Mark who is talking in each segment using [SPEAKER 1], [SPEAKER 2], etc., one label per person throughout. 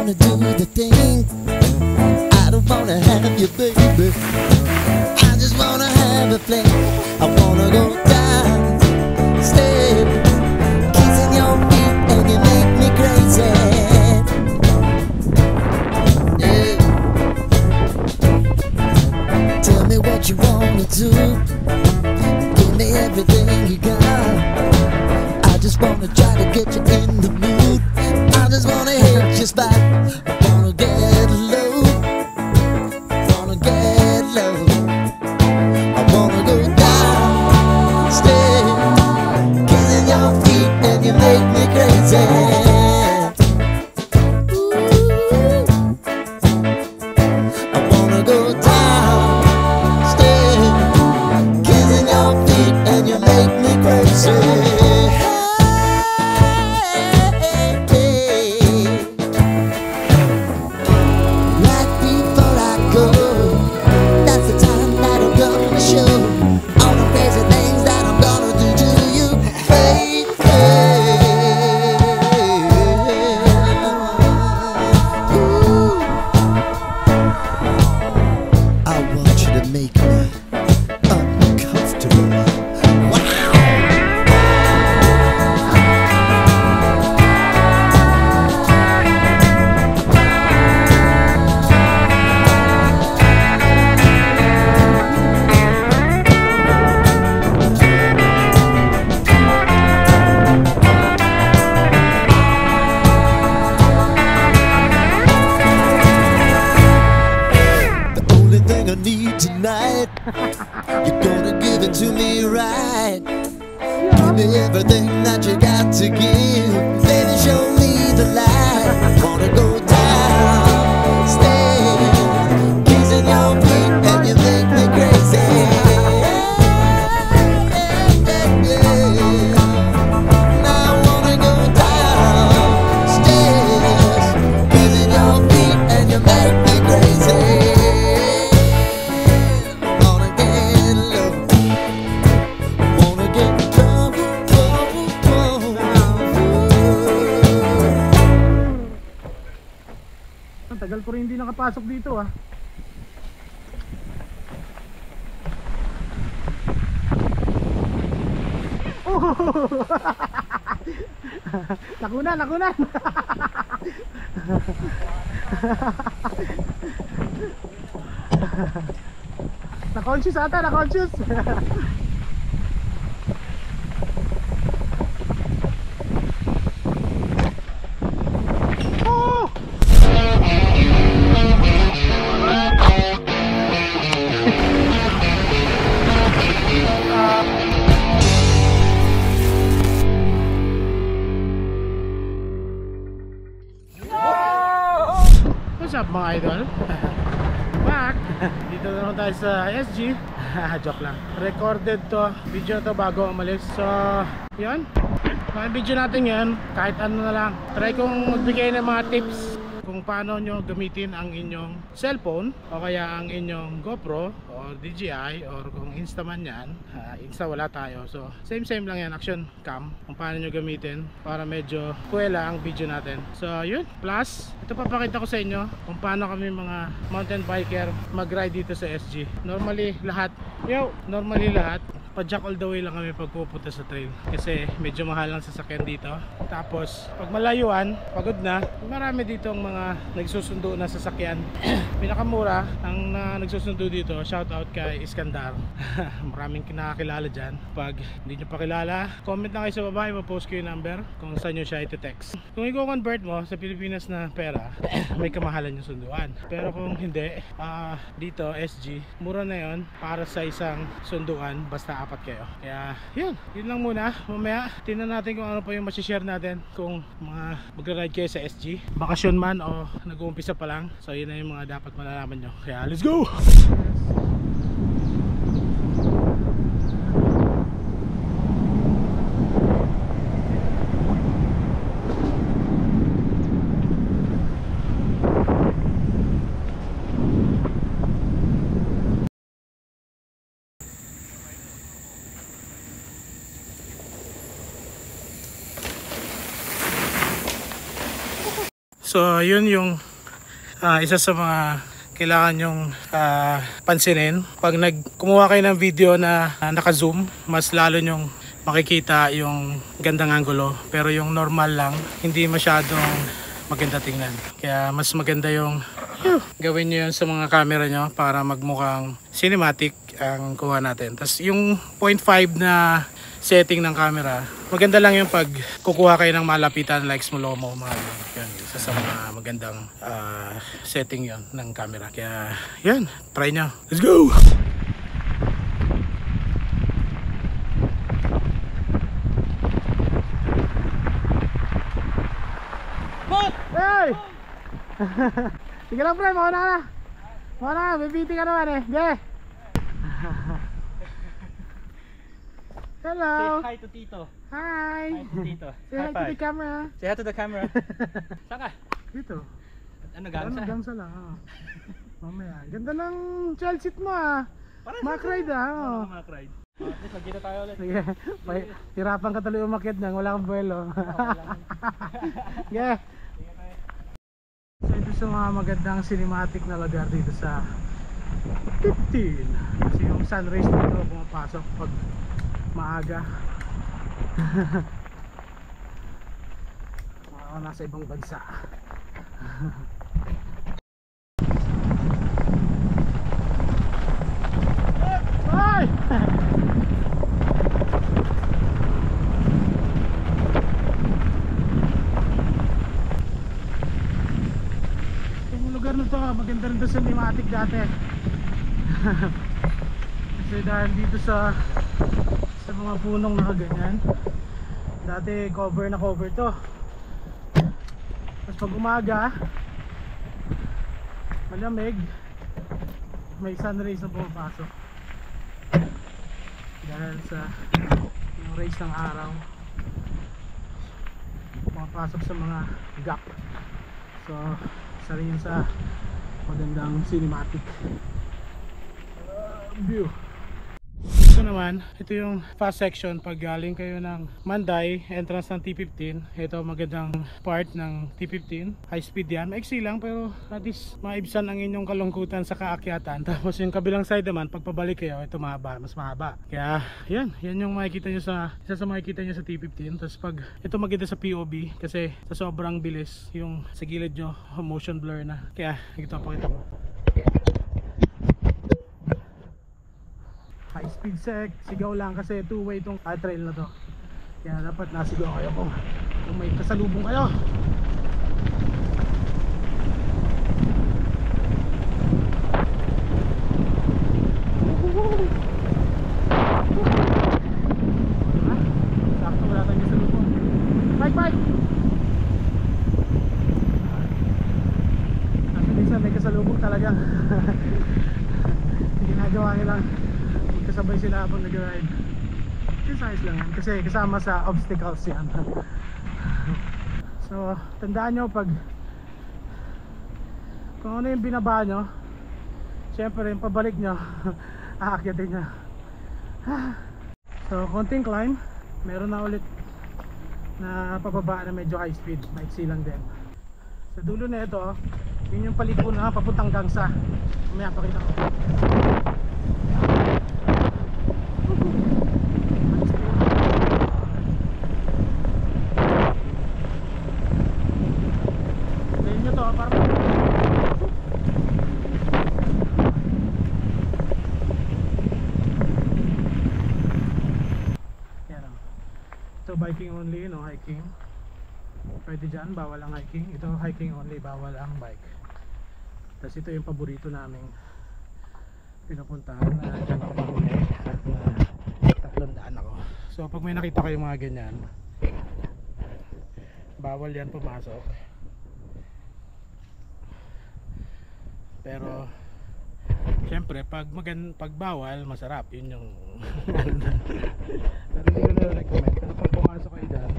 [SPEAKER 1] wanna do the thing. I don't wanna have you, baby. I just wanna have a fling. I wanna go down, step, kissing your feet, and you make me crazy. Yeah. Tell me what you wanna do. Give me everything you got. I just wanna try to get you in the mood. I just wanna hit your spot. I wanna get low, wanna get low. I wanna go down, stay, kissing your feet, and you make me crazy. Ooh. I wanna go down, stay, kissing your feet, and you make me crazy. Tonight, you're gonna give it to me right. Give me everything that you got to give. Baby, show me the light. Wanna go down, stay, kissing your feet, and you make me crazy. Now I wanna go down, stay, kissing your feet, and you make me crazy.
[SPEAKER 2] Tagal ko rin hindi nakapasok dito ah. Oh! Nakunan, nakunan. Na-conscious ata, na-conscious. What's up mga idol? Back! Dito na naman tayo sa SG. Joke lang. Recorded to, video to bago umalis. So, yun. Mga video natin yan, kahit ano na lang. Try kong magbigay ng mga tips kung paano nyo gamitin ang inyong cellphone o kaya ang inyong GoPro or DJI or kung Insta man yan. Insta wala tayo, so same lang yan, action cam, kung paano nyo gamitin para medyo kuwela ang video natin. So yun, plus ito papakita ko sa inyo kung paano kami mga mountain biker mag-ride dito sa SG. Normally lahat pa-jack all the way lang kami pag pupunta sa trail kasi medyo mahal ang sasakyan dito. Tapos pag malayuan, pagod na, marami dito ang mga nagsusundo na sasakyan. Pinakamura ang nagsusundo dito, shout out kay Iskandar. Maraming kinakakilala dyan. Pag hindi nyo pa kilala, comment na kayo sa baba, ipapost ko yung number kung saan nyo siya iti-text. Kung i-convert mo sa Pilipinas na pera, may kamahalan yung sunduan. Pero kung hindi, dito SG, mura na yon para sa isang sunduan basta apat kayo. Kaya yun lang muna. Mamaya tingnan natin kung ano pa yung masishare natin kung mga magra-ride kayo sa SG, bakasyon man o nag-uumpisa pa lang. So yun na yung mga dapat malalaman nyo. Kaya let's go! So yun yung isa sa mga kailangan yung pansinin. Pag kumuha kayo ng video na naka-zoom, mas lalo nyong makikita yung gandang angulo. Pero yung normal lang, hindi masyadong maganda tingnan. Kaya mas maganda yung gawin nyo yun sa mga camera nyo para magmukhang cinematic ang kuha natin. Tapos yung 0.5 na setting ng camera, maganda lang yung pag kukuha kayo ng malapitan like slow-mo, mga yan, isa sa mga magandang setting yon ng camera. Kaya yan, try nyo. Let's go! Hey! Sige lang pre, mauna ka na. Mauna ka, may meeting ka naman eh. Okay. Hello.
[SPEAKER 3] Say hi to Tito.
[SPEAKER 2] Hi.
[SPEAKER 3] Hi to Tito.
[SPEAKER 2] Say hi to the camera.
[SPEAKER 3] Say hi to the camera. Saan ka?
[SPEAKER 2] Dito.
[SPEAKER 3] Ano gangsa?
[SPEAKER 2] Gangsa lang. Mamaya. Ganda ng child seat mo ah. Mac ride ah.
[SPEAKER 3] Mac ride. Let's magkita tayo ulit.
[SPEAKER 2] Sige. Hirapan ka tuloy umakyat nang wala kang buwelo. Yeah. So ito sa mga magandang cinematic na lugar dito sa 15. Kasi yung sunrise dito pumapasok pag maaga. Ako nasa ibang bansa. Ay! Itong lugar na to, maganda rin to sa cinematic dati. Kasi dahil dito sa mga punong nakaganyan, dati cover na cover to. Tapos pag umaga malamig, may sun rays na pumapasok dahil sa yung rays ng araw pumapasok sa mga gap. So isa rin yun sa magandang cinematic view. Ito naman, ito yung fast section pag galing kayo ng Manday, entrance ng T15. Ito magandang part ng T15. High speed yan, maiksi lang pero at least maibsan ang inyong kalungkutan sa kaakyatan. Tapos yung kabilang side naman, pag pabalik kayo, ito mahaba, mas mahaba. Kaya yan yung makikita nyo isa sa makikita nyo sa T15. Tapos pag ito maganda sa POV kasi sa sobrang bilis, yung sa gilid nyo, motion blur na. Kaya ito pakita ko. High speed sigaw lang kasi two-way itong trail na to. Kaya dapat nasigaw kayo kung may kasalubong kayo. Sakto wala tayong kasalubong. Bike! Kasi minsan may kasalubong talaga. Ginagawa nilang kasabay sila habang nag-ride. Exercise lang yan kasi kasama sa obstacles yan. So tandaan nyo pag kung ano yung binaba nyo, syempre yung pabalik nyo aakyatin nyo. So konting climb, meron na ulit na pababa na medyo high speed, maiksi lang din. Sa dulo na ito, yun yung paliko na papuntang Gangsa. Mamaya pakita ko. Ito biking only, no hiking. Pwede dyan, bawal ang hiking. Ito hiking only, bawal ang bike. Tapos ito yung paborito naming pinupuntahan na dyan ako mahuli at 300 ako. So pag may nakita kayo mga ganyan, bawal yan pumasok. Pero syempre pag bawal, masarap. Yun yung pero hindi ko na-recommend. Pero pag pumasok kayo dyan,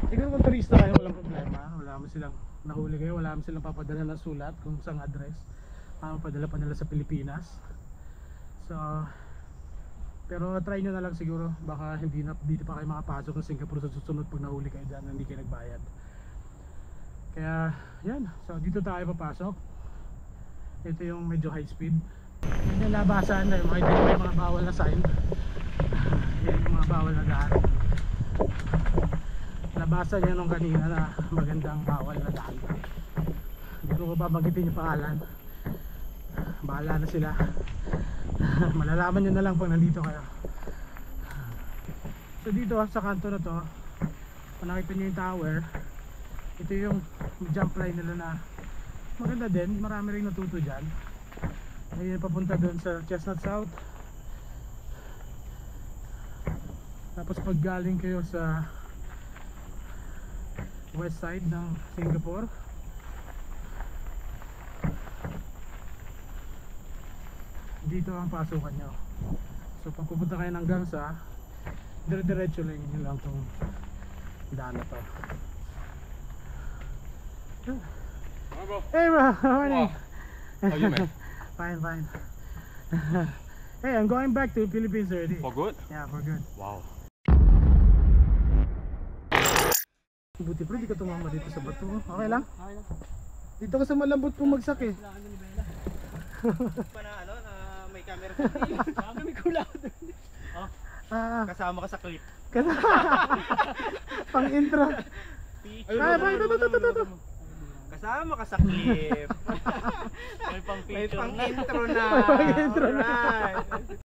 [SPEAKER 2] tignan kung turista kayo, walang problema. Wala mo silang nahuli kayo, wala mo silang papadala ng sulat kung saan address. Padala pa nila sa Pilipinas. So pero try nyo na lang siguro, baka hindi pa kayo makapasok ng Singapore sa susunod pag nahuli kayo dyan, hindi kayo nagbayad. Kaya yan, so dito tayo papasok. Ito yung medyo high speed. Yan yung labasan, may mga bawal na sign. Yan yung mga bawal na daan. Labasan yan nung kanina na magandang bawal na daan. Hindi ko babanggitin yung pangalan. Bahala na sila. Malalaman nyo na lang pag nandito kayo. So dito sa kanto na to, kung nakita nyo yung tower, ito yung jump line nila na maganda din, marami rin natuto dyan. Ngayon papunta doon sa Chestnut South. Tapos pag galing kayo sa west side ng Singapore, dito ang pasukan nyo. So pag pupunta kayo ng Gangsa, dire-diretso lang yun lang itong daan na to. Hey bro, morning.
[SPEAKER 4] How are you, man?
[SPEAKER 2] Fine, fine. Hey, I'm going back to Philippines already.
[SPEAKER 4] For good?
[SPEAKER 2] Yeah, for good.
[SPEAKER 4] Wow.
[SPEAKER 2] Buti pero di ka tumama dito sa bato. Okay lang? Dito ka sa malambot pumagsak eh.
[SPEAKER 3] Pa na ano, na may camera sa tail. May kula doon. Kasama ka sa clip.
[SPEAKER 2] Pang intro. Ay, ito.
[SPEAKER 3] Kasama ka sa clip. May pang
[SPEAKER 2] May
[SPEAKER 3] picture
[SPEAKER 2] pang
[SPEAKER 3] na.
[SPEAKER 2] intro na. May pang intro na.
[SPEAKER 3] Alright.